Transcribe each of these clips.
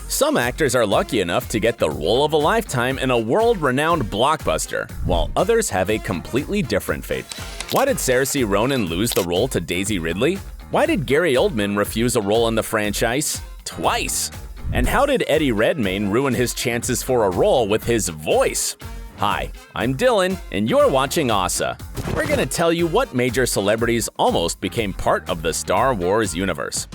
Some actors are lucky enough to get the role of a lifetime in a world-renowned blockbuster, while others have a completely different fate. Why did Saoirse Ronan lose the role to Daisy Ridley? Why did Gary Oldman refuse a role in the franchise? Twice! And how did Eddie Redmayne ruin his chances for a role with his voice? Hi, I'm Dylan, and you're watching OSSA. We're gonna tell you what major celebrities almost became part of the Star Wars universe.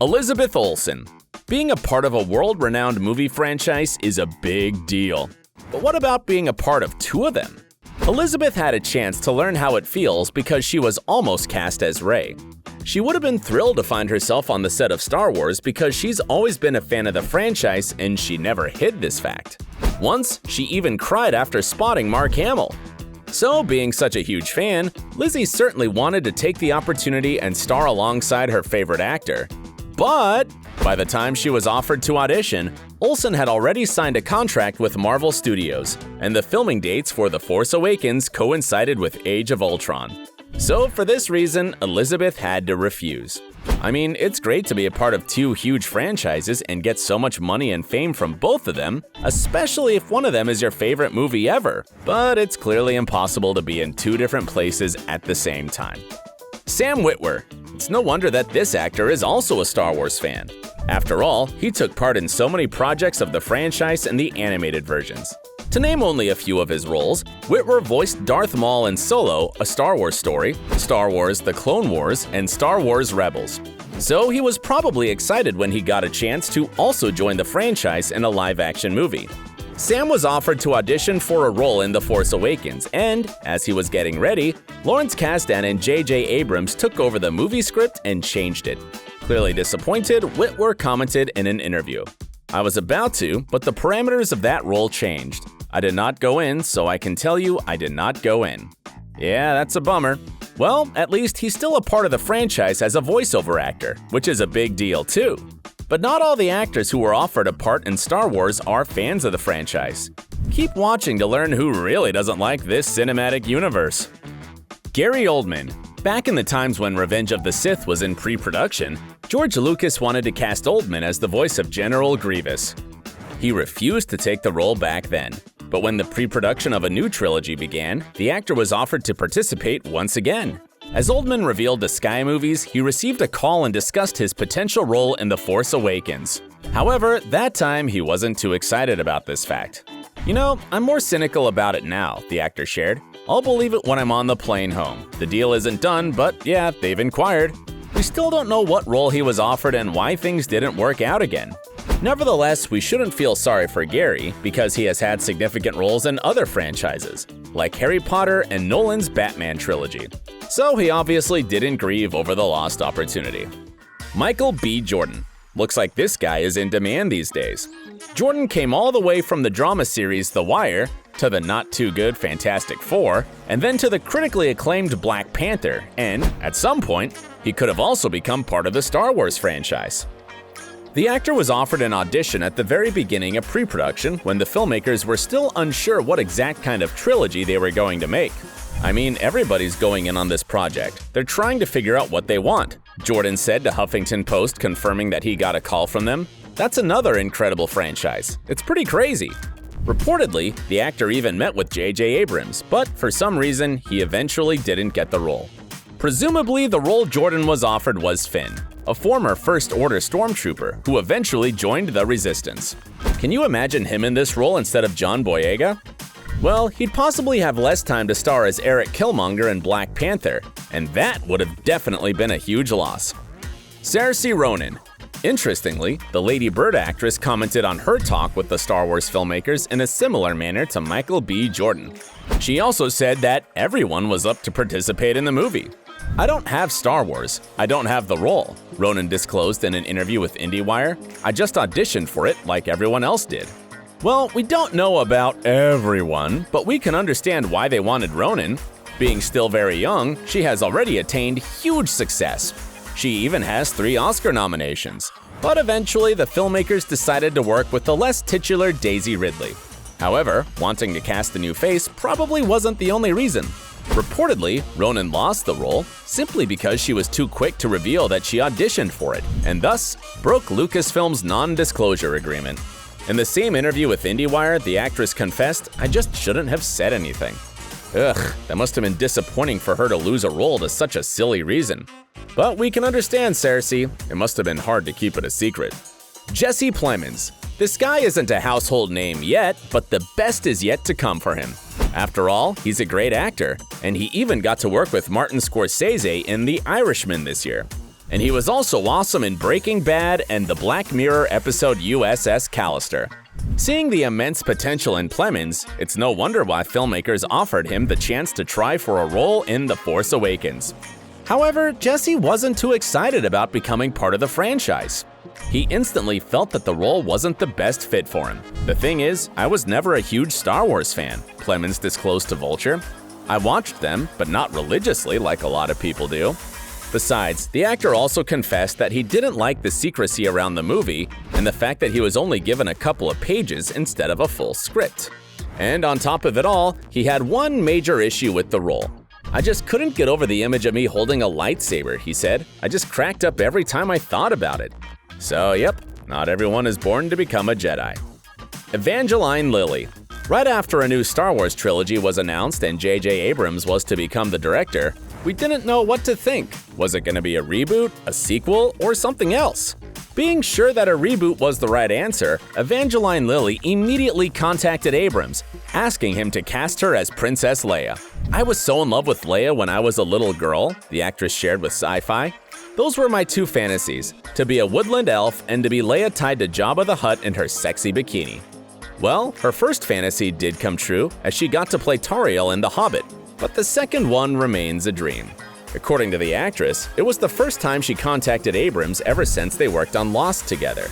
Elizabeth Olsen. Being a part of a world-renowned movie franchise is a big deal. But what about being a part of two of them? Elizabeth had a chance to learn how it feels because she was almost cast as Rey. She would have been thrilled to find herself on the set of Star Wars because she's always been a fan of the franchise and she never hid this fact. Once, she even cried after spotting Mark Hamill. So, being such a huge fan, Lizzie certainly wanted to take the opportunity and star alongside her favorite actor. But by the time she was offered to audition, Olsen had already signed a contract with Marvel Studios, and the filming dates for The Force Awakens coincided with Age of Ultron. So for this reason, Elizabeth had to refuse. I mean, it's great to be a part of two huge franchises and get so much money and fame from both of them, especially if one of them is your favorite movie ever, but it's clearly impossible to be in two different places at the same time. Sam Witwer. It's no wonder that this actor is also a Star Wars fan. After all, he took part in so many projects of the franchise and the animated versions. To name only a few of his roles, Witwer voiced Darth Maul in Solo, A Star Wars Story, Star Wars The Clone Wars, and Star Wars Rebels. So he was probably excited when he got a chance to also join the franchise in a live-action movie. Sam was offered to audition for a role in The Force Awakens, and, as he was getting ready, Lawrence Kasdan and JJ Abrams took over the movie script and changed it. Clearly disappointed, Witwer commented in an interview, "I was about to, but the parameters of that role changed. I did not go in, so I can tell you I did not go in." Yeah, that's a bummer. Well, at least he's still a part of the franchise as a voiceover actor, which is a big deal too. But not all the actors who were offered a part in Star Wars are fans of the franchise. Keep watching to learn who really doesn't like this cinematic universe. Gary Oldman. Back in the times when Revenge of the Sith was in pre-production, George Lucas wanted to cast Oldman as the voice of General Grievous. He refused to take the role back then. But when the pre-production of a new trilogy began, the actor was offered to participate once again. As Oldman revealed to Sky Movies, he received a call and discussed his potential role in The Force Awakens. However, that time he wasn't too excited about this fact. "You know, I'm more cynical about it now," the actor shared. "I'll believe it when I'm on the plane home. The deal isn't done, but yeah, they've inquired." We still don't know what role he was offered and why things didn't work out again. Nevertheless, we shouldn't feel sorry for Gary because he has had significant roles in other franchises, like Harry Potter and Nolan's Batman trilogy. So he obviously didn't grieve over the lost opportunity. Michael B. Jordan. Looks like this guy is in demand these days. Jordan came all the way from the drama series The Wire to the not-too-good Fantastic Four, and then to the critically acclaimed Black Panther, and, at some point, he could have also become part of the Star Wars franchise. The actor was offered an audition at the very beginning of pre-production when the filmmakers were still unsure what exact kind of trilogy they were going to make. "I mean, everybody's going in on this project. They're trying to figure out what they want," Jordan said to Huffington Post, confirming that he got a call from them. "That's another incredible franchise. It's pretty crazy." Reportedly, the actor even met with JJ Abrams, but for some reason, he eventually didn't get the role. Presumably, the role Jordan was offered was Finn, a former First Order stormtrooper who eventually joined the Resistance. Can you imagine him in this role instead of John Boyega? Well, he'd possibly have less time to star as Eric Killmonger in Black Panther, and that would have definitely been a huge loss. Saoirse Ronan. Interestingly, the Lady Bird actress commented on her talk with the Star Wars filmmakers in a similar manner to Michael B. Jordan. She also said that everyone was up to participate in the movie. "I don't have Star Wars. I don't have the role," Ronan disclosed in an interview with IndieWire. "I just auditioned for it like everyone else did." Well, we don't know about everyone, but we can understand why they wanted Ronan. Being still very young, she has already attained huge success. She even has 3 Oscar nominations. But eventually, the filmmakers decided to work with the less titular Daisy Ridley. However, wanting to cast a new face probably wasn't the only reason. Reportedly, Ronan lost the role simply because she was too quick to reveal that she auditioned for it, and thus broke Lucasfilm's non-disclosure agreement. In the same interview with IndieWire, the actress confessed, "I just shouldn't have said anything." Ugh, that must have been disappointing for her to lose a role to such a silly reason. But we can understand Saoirse, it must have been hard to keep it a secret. Jesse Plemons. This guy isn't a household name yet, but the best is yet to come for him. After all, he's a great actor, and he even got to work with Martin Scorsese in The Irishman this year. And he was also awesome in Breaking Bad and the Black Mirror episode USS Callister. Seeing the immense potential in Plemons, it's no wonder why filmmakers offered him the chance to try for a role in The Force Awakens. However, Jesse wasn't too excited about becoming part of the franchise. He instantly felt that the role wasn't the best fit for him. "The thing is, I was never a huge Star Wars fan," Plemons disclosed to Vulture. "I watched them, but not religiously like a lot of people do." Besides, the actor also confessed that he didn't like the secrecy around the movie and the fact that he was only given a couple of pages instead of a full script. And on top of it all, he had one major issue with the role. "I just couldn't get over the image of me holding a lightsaber," he said. "I just cracked up every time I thought about it." So yep, not everyone is born to become a Jedi. Evangeline Lilly. Right after a new Star Wars trilogy was announced and JJ Abrams was to become the director, we didn't know what to think. Was it going to be a reboot, a sequel, or something else? Being sure that a reboot was the right answer, Evangeline Lilly immediately contacted Abrams, asking him to cast her as Princess Leia. "I was so in love with Leia when I was a little girl," the actress shared with Sci-Fi. "Those were my two fantasies, to be a woodland elf and to be Leia tied to Jabba the Hutt in her sexy bikini." Well, her first fantasy did come true, as she got to play Tauriel in The Hobbit, but the second one remains a dream. According to the actress, it was the first time she contacted Abrams ever since they worked on Lost together.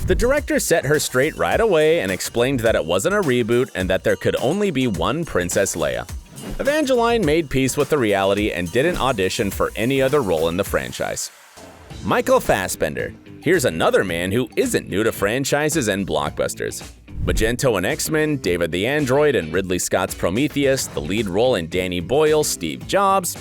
The director set her straight right away and explained that it wasn't a reboot and that there could only be one Princess Leia. Evangeline made peace with the reality and didn't audition for any other role in the franchise. Michael Fassbender. Here's another man who isn't new to franchises and blockbusters. Magento in X-Men, David the Android in Ridley Scott's Prometheus, the lead role in Danny Boyle's Steve Jobs.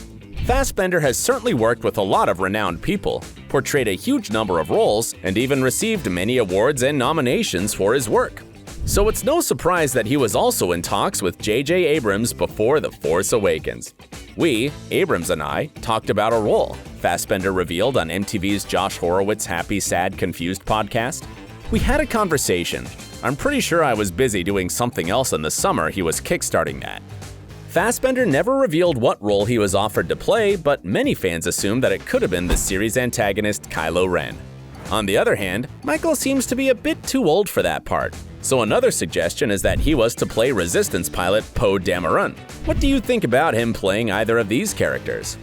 Fassbender has certainly worked with a lot of renowned people, portrayed a huge number of roles, and even received many awards and nominations for his work. So it's no surprise that he was also in talks with JJ Abrams before The Force Awakens. "We, Abrams and I, talked about a role," Fassbender revealed on MTV's Josh Horowitz Happy, Sad, Confused podcast. "We had a conversation. I'm pretty sure I was busy doing something else in the summer he was kickstarting that." Fassbender never revealed what role he was offered to play, but many fans assumed that it could have been the series antagonist Kylo Ren. On the other hand, Michael seems to be a bit too old for that part, so another suggestion is that he was to play Resistance pilot Poe Dameron. What do you think about him playing either of these characters?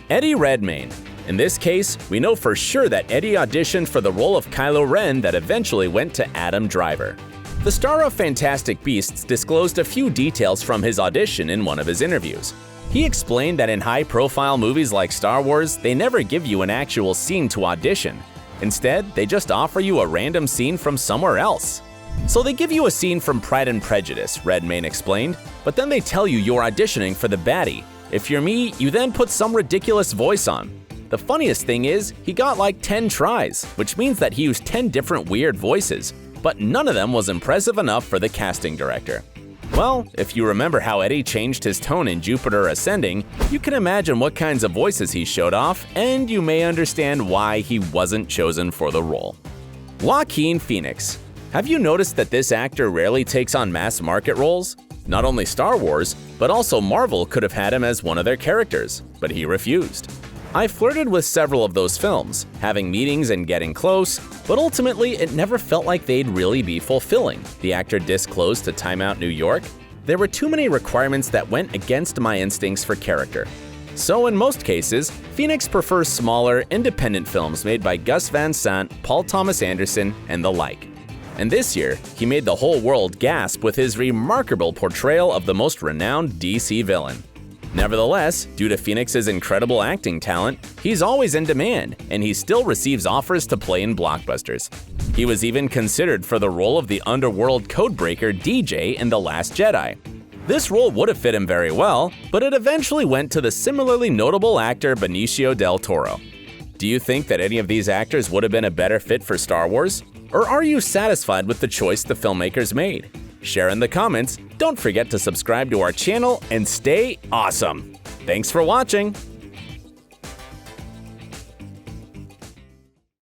Eddie Redmayne. In this case, we know for sure that Eddie auditioned for the role of Kylo Ren that eventually went to Adam Driver. The star of Fantastic Beasts disclosed a few details from his audition in one of his interviews. He explained that in high-profile movies like Star Wars, they never give you an actual scene to audition. Instead, they just offer you a random scene from somewhere else. "So they give you a scene from Pride and Prejudice," Redmayne explained, "but then they tell you you're auditioning for the baddie. If you're me, you then put some ridiculous voice on. The funniest thing is, he got like 10 tries, which means that he used 10 different weird voices, but none of them was impressive enough for the casting director." Well, if you remember how Eddie changed his tone in Jupiter Ascending, you can imagine what kinds of voices he showed off, and you may understand why he wasn't chosen for the role. Joaquin Phoenix. Have you noticed that this actor rarely takes on mass market roles? Not only Star Wars, but also Marvel could have had him as one of their characters, but he refused. "I flirted with several of those films, having meetings and getting close, but ultimately it never felt like they'd really be fulfilling," the actor disclosed to Time Out New York. "There were too many requirements that went against my instincts for character." So in most cases, Phoenix prefers smaller, independent films made by Gus Van Sant, Paul Thomas Anderson, and the like. And this year, he made the whole world gasp with his remarkable portrayal of the most renowned DC villain. Nevertheless, due to Phoenix's incredible acting talent, he's always in demand, and he still receives offers to play in blockbusters. He was even considered for the role of the underworld codebreaker DJ in The Last Jedi. This role would have fit him very well, but it eventually went to the similarly notable actor Benicio del Toro. Do you think that any of these actors would have been a better fit for Star Wars? Or are you satisfied with the choice the filmmakers made? Share in the comments, don't forget to subscribe to our channel, and stay awesome! Thanks for watching!